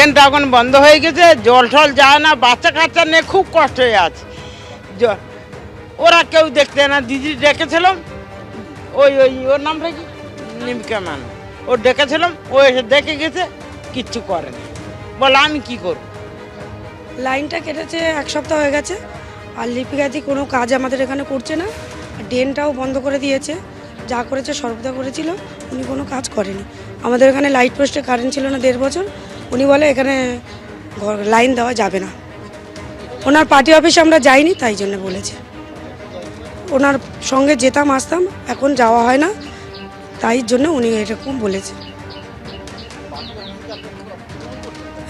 ড্রেনটা এখন বন্ধ হয়ে গেছে, জল টল যায় না, বাচ্চা কাচ্চা নিয়ে খুব কষ্ট হয়ে আছে। ওরা কেউ দেখতে না, দিদি ডেকেছিলাম, ওর নামটা কি নিমিকা মান, ও ডেকেছিলাম, ও এসে দেখে গেছে, কিচ্ছু করেনি। বলে আমি কি করব? লাইনটা কেটেছে 1 সপ্তাহ হয়ে গেছে, আর লিপিকাদি কোনো কাজ আমাদের এখানে করছে না, আর ড্রেনটাও বন্ধ করে দিয়েছে। যা করেছে সর্বদা করেছিল, উনি কোনো কাজ করেনি। আমাদের এখানে লাইট পোস্টে কারেন্ট ছিল না 1.5 বছর, উনি বলে এখানে লাইন দেওয়া যাবে না। ওনার পার্টি অফিসে আমরা যাইনি, তাই জন্য বলেছে। ওনার সঙ্গে যেতাম আসতাম, এখন যাওয়া হয় না, তাই জন্য উনি এরকম বলেছে।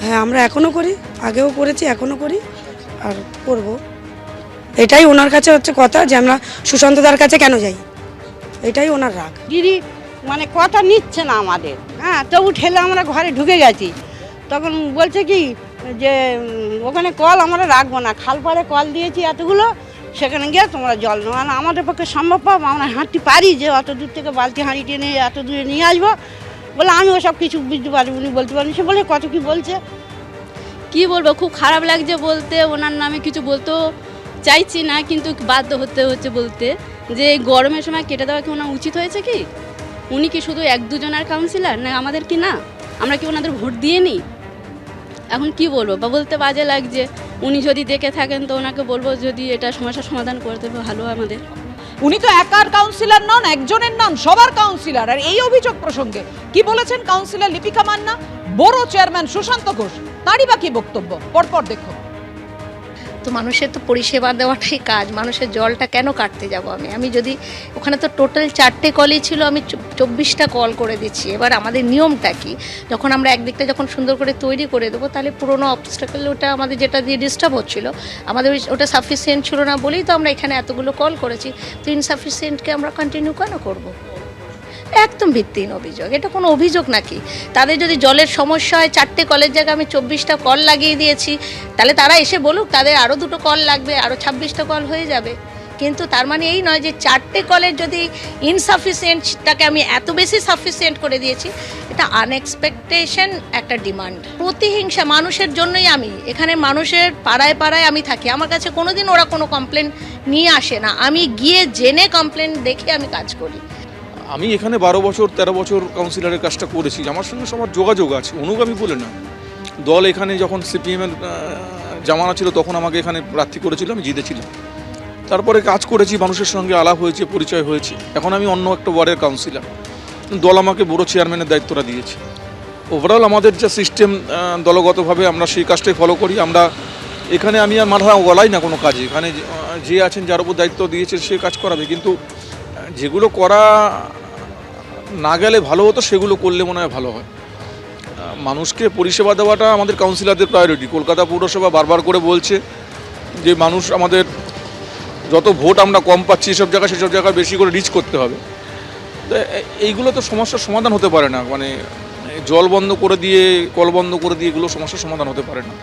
হ্যাঁ, আমরা এখনও করি, আগেও করেছি, এখনও করি, আর করব। এটাই ওনার কাছে হচ্ছে কথা, যে আমরা সুশান্তদার কাছে কেন যাই, এটাই ওনার রাগ। দিদি মানে কথা নিচ্ছে না আমাদের, হ্যাঁ, তবু ঠেলে আমরা ঘরে ঢুকে গেছি। তখন বলছে কি যে ওখানে কল আমরা রাখবো না, খালপাড়ে কল দিয়েছি এতগুলো, সেখানে গিয়ে তোমরা জল নেওয়া না। আমাদের পক্ষে সম্ভব আমরা হাঁটতে পারি যে অত দূর থেকে বালতি হাঁড়ি টেনে এত দূরে নিয়ে আসবো? বলে আমি ওসব কিছু বুঝতে পারি, উনি বলতে পারেন। সে বলে কত কি বলছে, কি বলবো, খুব খারাপ লাগছে বলতে। ওনার নামে কিছু বলতেও চাইছি না, কিন্তু বাধ্য হতে হচ্ছে বলতে, যে এই গরমের সময় কেটে দেওয়া কি ওনার উচিত হয়েছে? কি উনি কি শুধু 1-2 জনের কাউন্সিলর না? আমাদের কি না? আমরা কি ওনাদের ভোট দিয়ে নিই? এখন কি বলবো, বা বলতে বাজে লাগছে। উনি যদি দেখে থাকেন তো ওনাকে বলবো যদি এটা সমস্যার সমাধান করে দেবে ভালো আমাদের। উনি তো একার কাউন্সিলর নন, একজনের নন, সবার কাউন্সিলর। আর এই অভিযোগ প্রসঙ্গে কি বলেছেন কাউন্সিলর লিপিকা মান্না, বড় চেয়ারম্যান সুশান্ত ঘোষ, তারই বা কি বক্তব্য? পরপর দেখো। তো মানুষের তো পরিষেবা দেওয়াটাই কাজ, মানুষের জলটা কেন কাটতে যাব আমি যদি ওখানে তো টোটাল 4টে কলই ছিল, আমি 24টা কল করে দিচ্ছি। এবার আমাদের নিয়মটা কি, যখন আমরা একদিকটা যখন সুন্দর করে তৈরি করে দেবো, তাহলে পুরোনো অবস্টাকেল ওটা আমাদের যেটা দিয়ে ডিস্টার্ব হচ্ছিলো, আমাদের ওটা সাফিসিয়েন্ট ছিল না বলেই তো আমরা এখানে এতগুলো কল করেছি। তো ইনসাফিসিয়েন্টকে আমরা কন্টিনিউ কেন করবো? একদম ভিত্তিহীন অভিযোগ, এটা কোনো অভিযোগ নাকি? তাদের যদি জলের সমস্যা হয়, 4টে কলের জায়গায় আমি 24টা কল লাগিয়ে দিয়েছি, তাহলে তারা এসে বলুক তাদের আরও 2টো কল লাগবে, আরও 26টা কল হয়ে যাবে। কিন্তু তার মানে এই নয় যে 4টে কলের যদি ইনসাফিসিয়েন্টটাকে আমি এত বেশি সাফিসিয়েন্ট করে দিয়েছি। এটা আনএক্সপেকটেশন একটা ডিমান্ড, প্রতিহিংসা। মানুষের জন্যই আমি এখানে, মানুষের পাড়ায় পাড়ায় আমি থাকি, আমার কাছে কোনোদিন ওরা কোনো কমপ্লেন নিয়ে আসে না, আমি গিয়ে জেনে কমপ্লেন দেখে আমি কাজ করি। আমি এখানে 12 বছর 13 বছর কাউন্সিলরের কাজটা করেছি, আমার সঙ্গে সবার যোগাযোগ আছে, অনুগামী বলে না। দল এখানে যখন সিপিএমের জামানা ছিল তখন আমাকে এখানে প্রার্থী করেছিল, আমি জিতেছিলাম। তারপরে কাজ করেছি, মানুষের সঙ্গে আলাপ হয়েছে, পরিচয় হয়েছে। এখন আমি অন্য একটা ওয়ার্ডের কাউন্সিলর, দল আমাকে বড় চেয়ারম্যানের দায়িত্বটা দিয়েছে। ওভারঅল আমাদের যে সিস্টেম, দলগতভাবে আমরা সেই কাজটাই ফলো করি। আমরা এখানে আমি আর মাথা গলাই না কোনো কাজে, এখানে যে আছেন যার উপর দায়িত্ব দিয়েছে সে কাজ করাবে, কিন্তু যেগুলো করা না গেলে ভালো হতো সেগুলো করলে মনে হয় ভালো হয়। মানুষকে পরিষেবা দেওয়াটা আমাদের কাউন্সিলরদের প্রায়োরিটি। কলকাতা পৌরসভা বারবার করে বলছে যে মানুষ আমাদের যত ভোট আমরা কম পাচ্ছি সেসব জায়গায় বেশি করে রিচ করতে হবে। তো এইগুলো তো সমস্যার সমাধান হতে পারে না, মানে জল বন্ধ করে দিয়ে, কল বন্ধ করে দিয়ে এগুলো সমস্যার সমাধান হতে পারে না।